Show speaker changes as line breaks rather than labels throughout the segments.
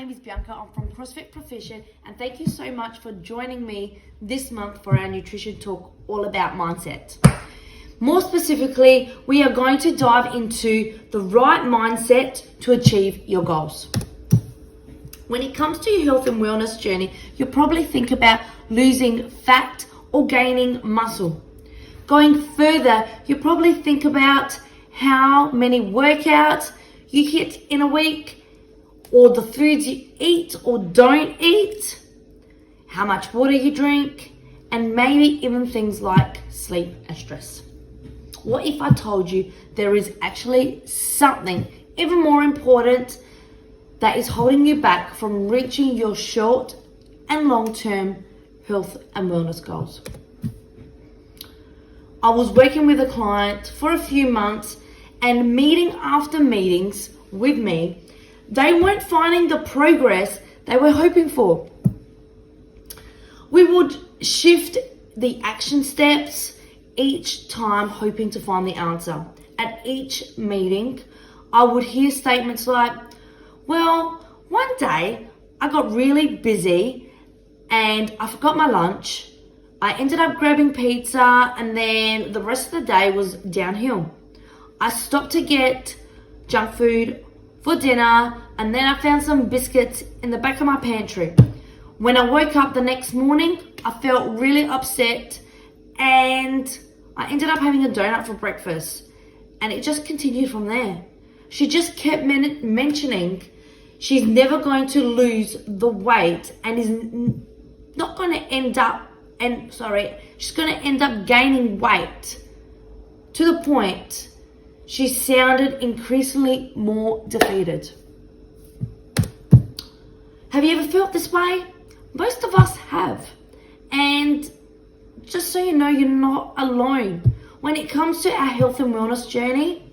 name is Bianca. I'm from CrossFit Proficient, and thank you so much for joining me this month for our nutrition talk all about mindset. More specifically, we are going to dive into the right mindset to achieve your goals. When it comes to your health and wellness journey, you'll probably think about losing fat or gaining muscle. Going further, you'll probably think about how many workouts you hit in a week, or the foods you eat or don't eat, how much water you drink, and maybe even things like sleep and stress. What if I told you there is actually something even more important that is holding you back from reaching your short and long-term health and wellness goals? I was working with a client for a few months, and meeting after meetings with me, they weren't finding the progress they were hoping for. We would shift the action steps each time, hoping to find the answer. At each meeting, I would hear statements like, well, one day I got really busy and I forgot my lunch. I ended up grabbing pizza, and then the rest of the day was downhill. I stopped to get junk food for dinner, and then I found some biscuits in the back of my pantry. When I woke up the next morning, I felt really upset, and I ended up having a donut for breakfast, and it just continued from there. She just kept mentioning she's never going to lose the weight and is not going to she's going to end up gaining weight, to the point she sounded increasingly more defeated. Have you ever felt this way? Most of us have. And just so you know, you're not alone. When it comes to our health and wellness journey,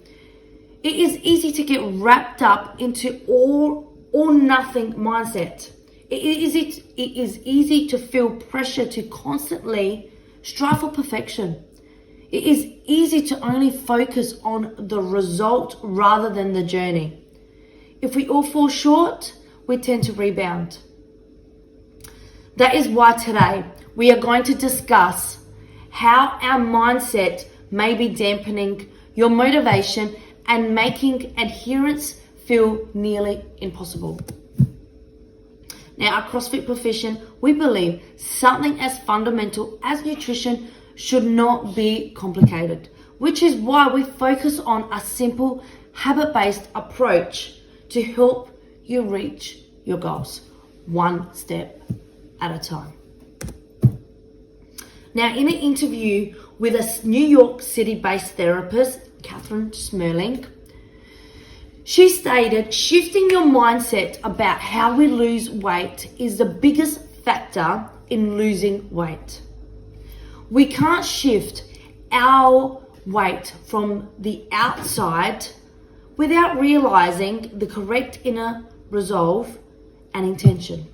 it is easy to get wrapped up into all or nothing mindset. It is easy to feel pressure to constantly strive for perfection. It is easy to only focus on the result rather than the journey. If we all fall short, we tend to rebound. That is why today we are going to discuss how our mindset may be dampening your motivation and making adherence feel nearly impossible. Now, at CrossFit Proficient, we believe something as fundamental as nutrition should not be complicated, which is why we focus on a simple, habit-based approach to help you reach your goals, one step at a time. Now, in an interview with a New York City-based therapist, Catherine Smerling, she stated, shifting your mindset about how we lose weight is the biggest factor in losing weight. We can't shift our weight from the outside without realizing the correct inner resolve and intention.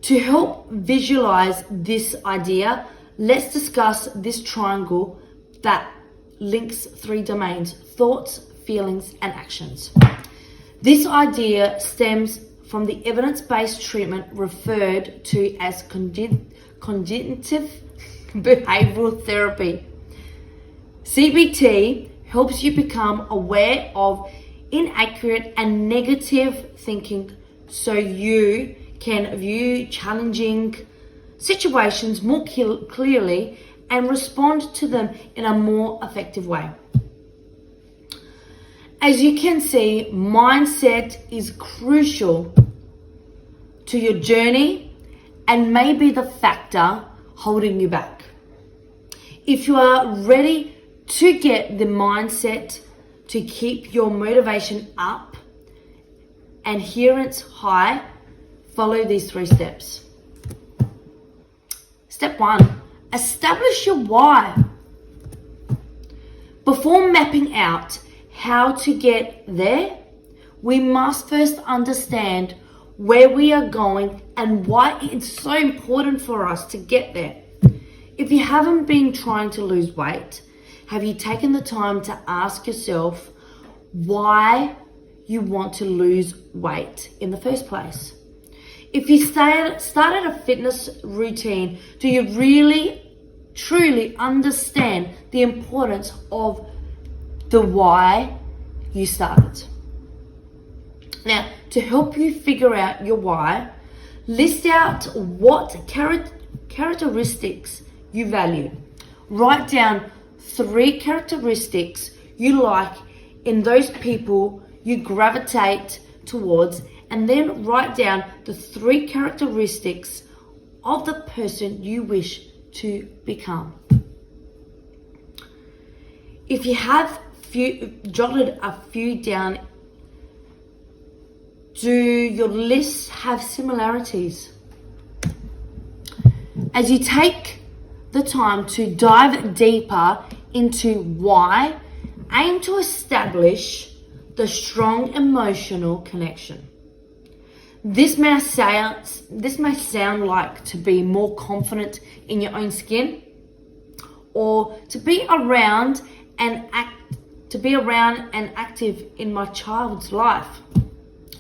To help visualize this idea, let's discuss this triangle that links three domains: thoughts, feelings, and actions. This idea stems from the evidence-based treatment referred to as cognitive behavioral therapy. CBT helps you become aware of inaccurate and negative thinking so you can view challenging situations more clearly and respond to them in a more effective way. As you can see, mindset is crucial to your journey and may be the factor holding you back. If you are ready to get the mindset to keep your motivation up and adherence high, follow these 3 steps. Step 1, establish your why. Before mapping out how to get there, we must first understand where we are going and why it's so important for us to get there. If you haven't been trying to lose weight, have you taken the time to ask yourself why you want to lose weight in the first place? If you started a fitness routine, do you really, truly understand the importance of the why you started? Now, to help you figure out your why, list out what characteristics you value. Write down 3 characteristics you like in those people you gravitate towards, and then write down the 3 characteristics of the person you wish to become. If you have jotted a few down, do your lists have similarities? As you take the time to dive deeper into why, aim to establish the strong emotional connection. This may sound like to be more confident in your own skin, or to be around and active in my child's life.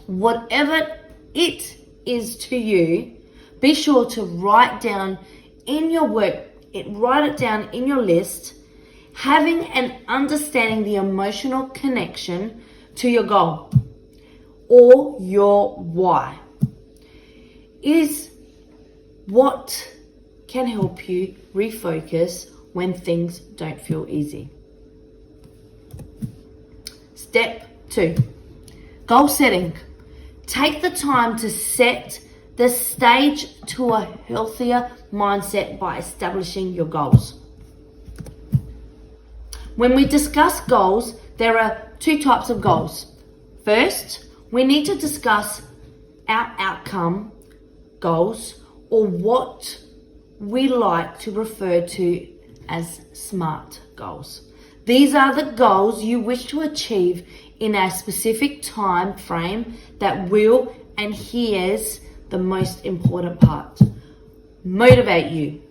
Whatever it is to you, be sure to write it down in your list, having and understanding the emotional connection to your goal or your why is what can help you refocus when things don't feel easy. Step 2, goal setting. Take the time to set the stage to a healthier mindset by establishing your goals. When we discuss goals, there are 2 types of goals. First, we need to discuss our outcome goals, or what we like to refer to as SMART goals. These are the goals you wish to achieve in a specific time frame that will, and here's the most important part, motivate you.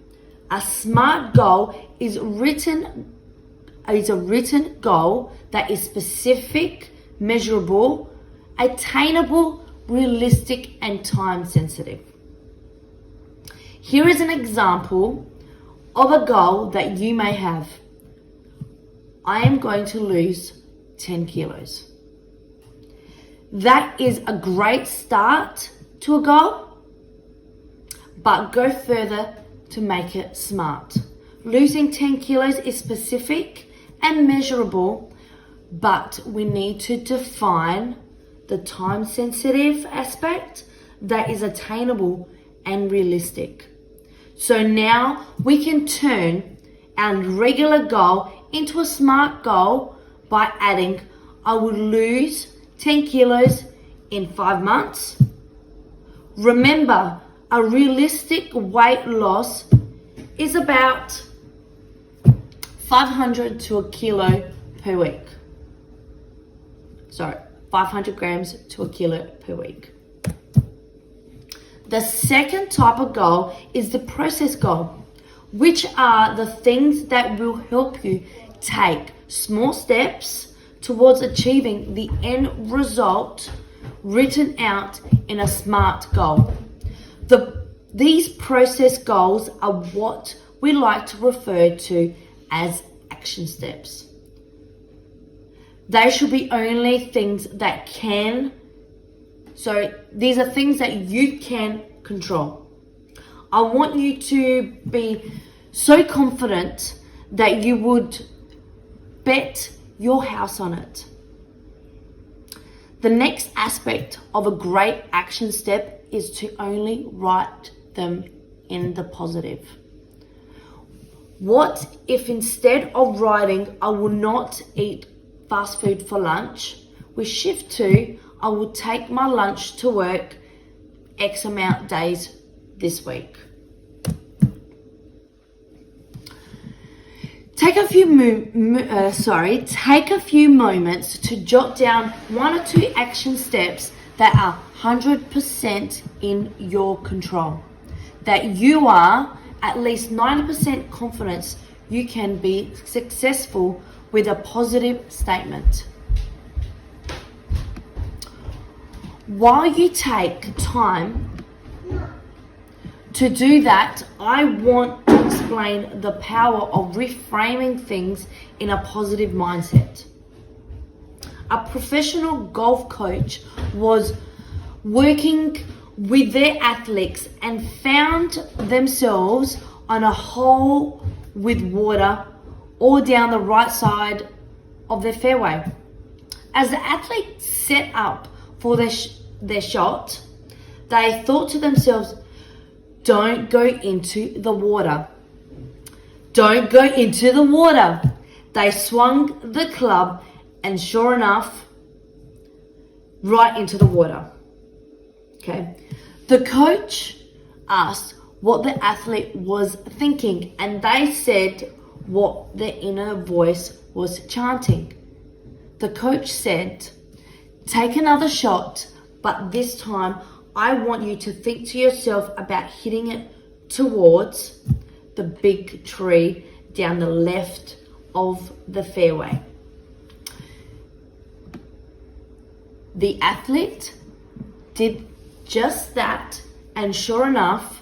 A SMART goal is a written goal that is specific, measurable, attainable, realistic, and time sensitive. Here is an example of a goal that you may have. I am going to lose 10 kilos. That is a great start to a goal, but go further to make it SMART. Losing 10 kilos is specific and measurable, but we need to define the time sensitive aspect that is attainable and realistic. So now we can turn our regular goal into a SMART goal by adding, I will lose 10 kilos in 5 months. Remember, a realistic weight loss is about 500 to a kilo per week. 500 grams to a kilo per week. The second type of goal is the process goal, which are the things that will help you take small steps towards achieving the end result written out in a SMART goal. These process goals are what we like to refer to as action steps. They should be only things that these are things that you can control. I want you to be so confident that you would bet your house on it. The next aspect of a great action step is to only write them in the positive. What if instead of writing, I will not eat fast food for lunch, we shift to, I will take my lunch to work X amount days this week. Take a few moments to jot down 1 or 2 action steps that are 100% in your control, that you are at least 90% confident you can be successful with a positive statement. While you take time to do that, I want to explain the power of reframing things in a positive mindset. A professional golf coach was working with their athletes and found themselves on a hole with water all down the right side of their fairway. As the athletes set up for their shot, they thought to themselves, don't go into the water. Don't go into the water. They swung the club and sure enough, right into the water. Okay. The coach asked what the athlete was thinking and they said what their inner voice was chanting. The coach said, take another shot, but this time I want you to think to yourself about hitting it towards the big tree down the left of the fairway. The athlete did just that, and sure enough,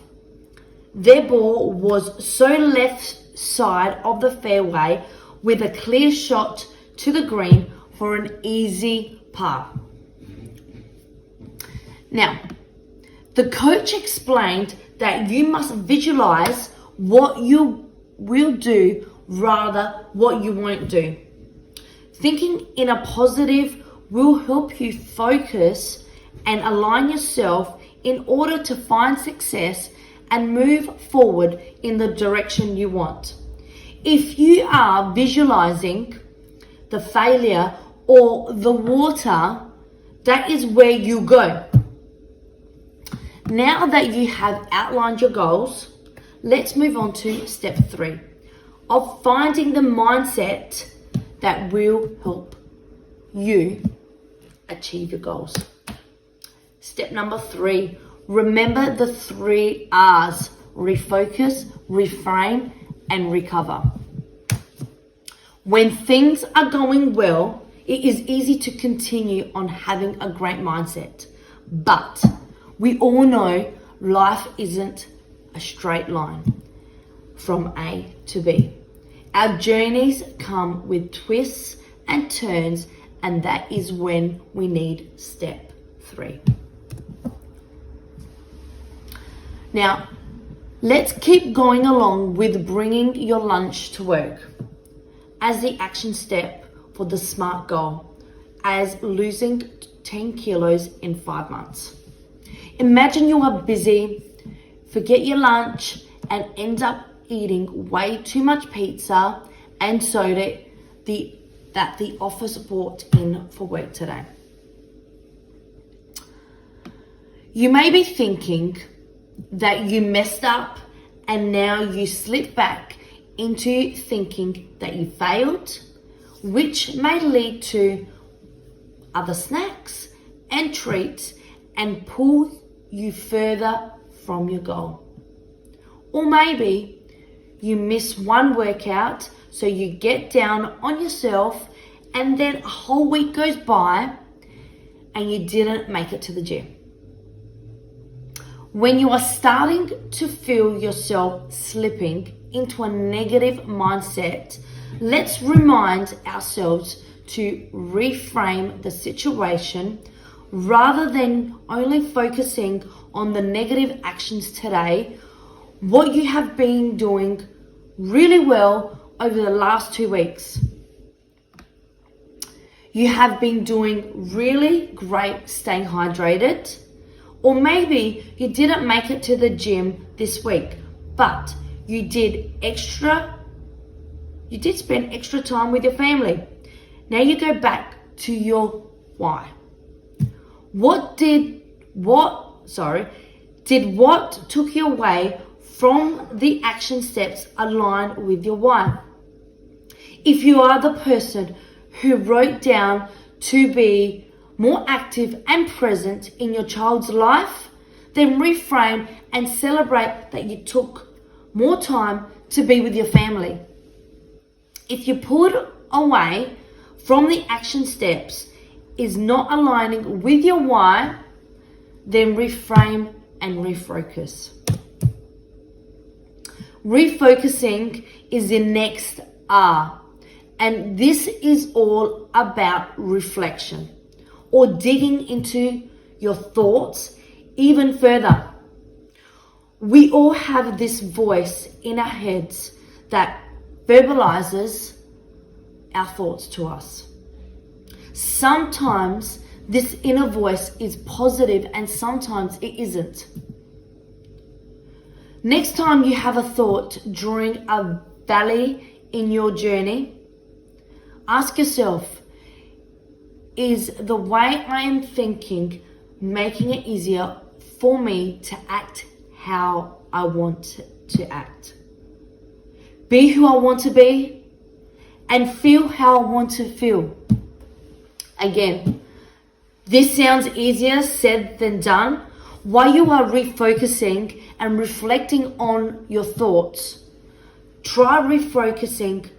their ball was so left side of the fairway with a clear shot to the green for an easy par. Now, the coach explained that you must visualize what you will do rather what you won't do. Thinking in a positive will help you focus and align yourself in order to find success and move forward in the direction you want. If you are visualizing the failure or the water, that is where you go. Now that you have outlined your goals, let's move on to step 3 of finding the mindset that will help you achieve your goals. Step number 3, remember the 3 R's: refocus, reframe, and recover. When things are going well, it is easy to continue on having a great mindset. But we all know life isn't a straight line from A to B. Our journeys come with twists and turns, and that is when we need step 3. Now, let's keep going along with bringing your lunch to work as the action step for the SMART goal, as losing 10 kilos in 5 months. Imagine you are busy, forget your lunch, and end up eating way too much pizza and soda that the office brought in for work today. You may be thinking that you messed up and now you slip back into thinking that you failed, which may lead to other snacks and treats and pull you further from your goal. Or maybe you miss one workout, so you get down on yourself and then a whole week goes by and you didn't make it to the gym. When you are starting to feel yourself slipping into a negative mindset, let's remind ourselves to reframe the situation rather than only focusing on the negative actions today. What you have been doing really well over the last 2 weeks. You have been doing really great staying hydrated, or maybe you didn't make it to the gym this week, but you did spend extra time with your family. Now you go back to your why. Did what took you away from the action steps align with your why? If you are the person who wrote down to be more active and present in your child's life, then reframe and celebrate that you took more time to be with your family. If you pulled away from the action steps is not aligning with your why, then reframe and refocus. Refocusing is the next R, and this is all about reflection or digging into your thoughts even further. We all have this voice in our heads that verbalizes our thoughts to us. Sometimes this inner voice is positive and sometimes it isn't. Next time you have a thought during a valley in your journey, ask yourself, is the way I am thinking making it easier for me to act how I want to act? Be who I want to be and feel how I want to feel. Again, this sounds easier said than done. While you are refocusing and reflecting on your thoughts, try refocusing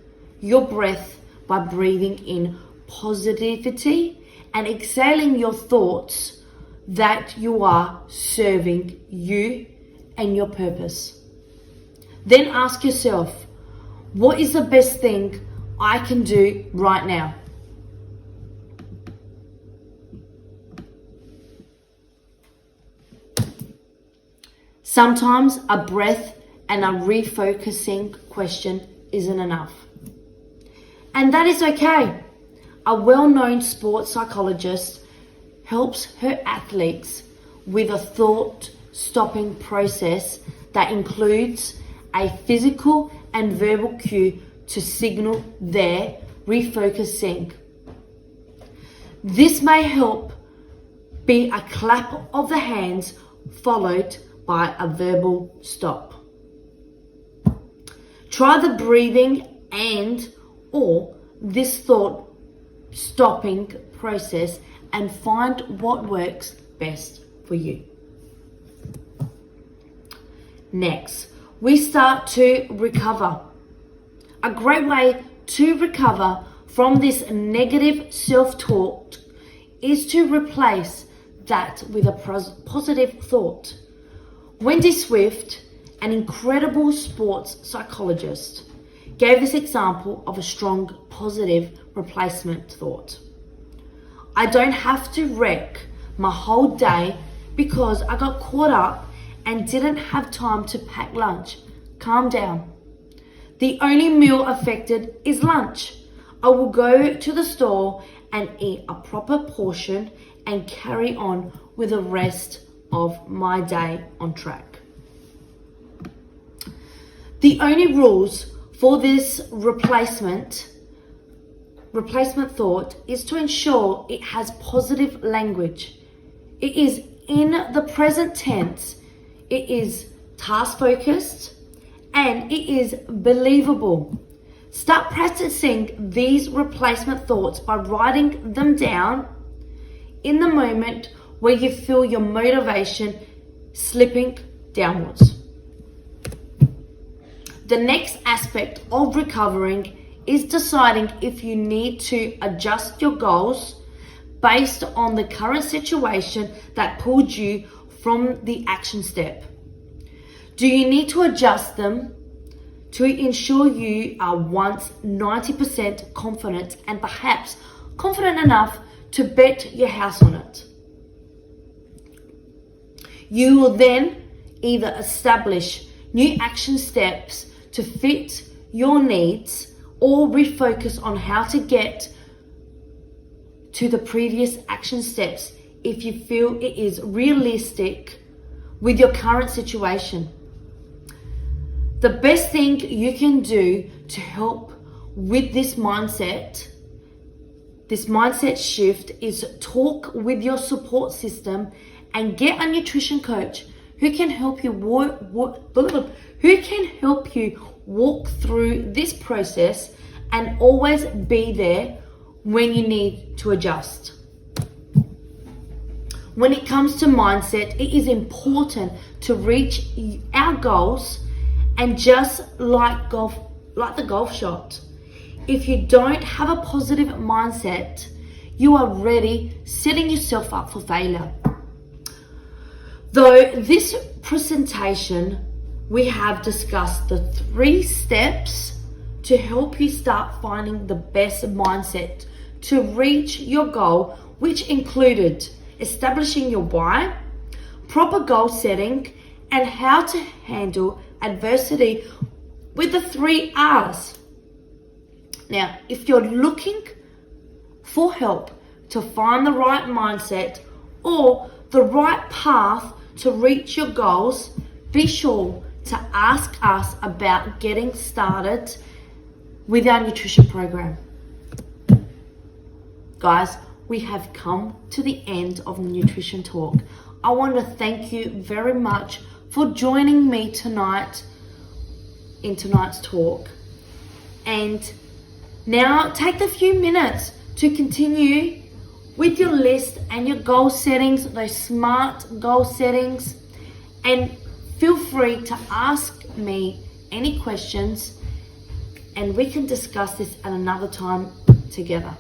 your breath by breathing in positivity and exhaling your thoughts that you are serving you and your purpose. Then ask yourself, what is the best thing I can do right now? Sometimes a breath and a refocusing question isn't enough. And that is okay. A well-known sports psychologist helps her athletes with a thought-stopping process that includes a physical and verbal cue to signal their refocusing. This may help be a clap of the hands followed by a verbal stop. Try the breathing and or this thought stopping process and find what works best for you. Next, we start to recover. A great way to recover from this negative self-talk is to replace that with a positive thought. Wendy Swift, an incredible sports psychologist, gave this example of a strong positive replacement thought. I don't have to wreck my whole day because I got caught up and didn't have time to pack lunch. Calm down. The only meal affected is lunch. I will go to the store and eat a proper portion and carry on with the rest of my day on track. The only rules for this replacement thought is to ensure it has positive language. It is in the present tense, it is task focused, and it is believable. Start practicing these replacement thoughts by writing them down in the moment where you feel your motivation slipping downwards. The next aspect of recovering is deciding if you need to adjust your goals based on the current situation that pulled you from the action step. Do you need to adjust them to ensure you are once 90% confident and perhaps confident enough to bet your house on it? You will then either establish new action steps to fit your needs or refocus on how to get to the previous action steps if you feel it is realistic with your current situation. The best thing you can do to help with this mindset shift is talk with your support system and get a nutrition coach who can help you walk through this process and always be there when you need to adjust. When it comes to mindset, it is important to reach our goals, and just like the golf shot, if you don't have a positive mindset, you are already setting yourself up for failure. Though this presentation, we have discussed the 3 steps to help you start finding the best mindset to reach your goal, which included establishing your why, proper goal setting, and how to handle adversity with the 3 R's. Now, if you're looking for help to find the right mindset or the right path to reach your goals, be sure to ask us about getting started with our nutrition program. Guys, we have come to the end of the nutrition talk. I want to thank you very much for joining me tonight in tonight's talk. And now take the few minutes to continue with your list and your goal settings, those SMART goal settings, and feel free to ask me any questions and we can discuss this at another time together.